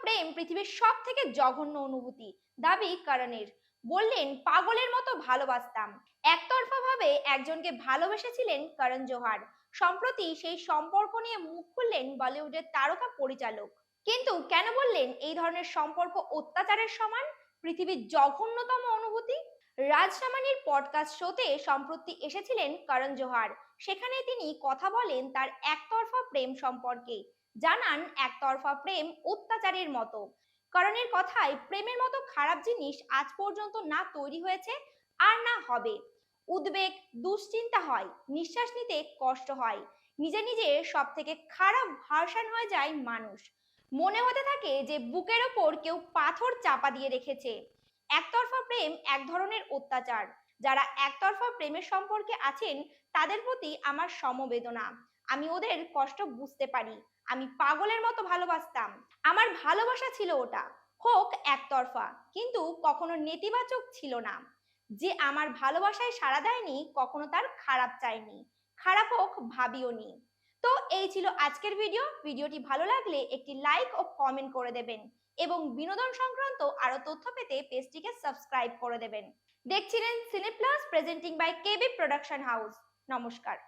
প্রেম পৃথিবীর সব থেকে জঘন্য অনুভূতি, দাবি করণের। বললেন, পাগলের মতো ভালোবাসতাম। একতরফা ভাবে একজনকে ভালোবেসেছিলেন করণ জোহার। সম্প্রতি সেই সম্পর্ক নিয়ে মুখ খুললেন বলিউডের তারকা পরিচালক। কিন্তু কেন বললেন এই ধরনের সম্পর্ক অত্যাচারের সমান, পৃথিবীর জঘন্যতম অনুভূতি? রাজ সামানির পডকাস্ট শোতে সম্প্রতি এসেছিলেন করণ জোহার। সেখানে তিনি কথা বলেন তার একতরফা প্রেম সম্পর্কে। জানান, একতরফা প্রেম অত্যাচারের মতো। করণের কথায়, প্রেমের মতো খারাপ জিনিস আজ পর্যন্ত না তৈরি হয়েছে আর না হবে। উদ্বেগ, দুশ্চিন্তা হয়, নিঃশ্বাস নিতে কষ্ট হয়, নিজে নিজে সব থেকে খারাপ ভার্সন হয়ে যায় মানুষ। মনে হতে থাকে যে বুকের ওপর কেউ পাথর চাপা দিয়ে রেখেছে। একতরফা প্রেম এক ধরনের অত্যাচার। যারা একতরফা প্রেমের সম্পর্কে আছেন তাদের প্রতি আমার সমবেদনা। আমি ওদের কষ্ট বুঝতে পারি। আমি পাগলের মতো ভালোবাসতাম। আমার ভালোবাসা ছিল ওটা, হোক একতরফা, কিন্তু কখনো নেতিবাচক ছিল না। যে আমার ভালোবাসায় সাড়া দেয়নি কখনো তার খারাপ চাইনি, খারাপ হোক ভাবিও নি। তো এই ছিল আজকের ভিডিওটি ভালো লাগলে একটি লাইক ও কমেন্ট করে দেবেন এবং বিনোদন সংক্রান্ত আরো তথ্য পেতে পেজটিকে সাবস্ক্রাইব করে দেবেন। দেখছিলেন cine plus presenting by KB production house. নমস্কার।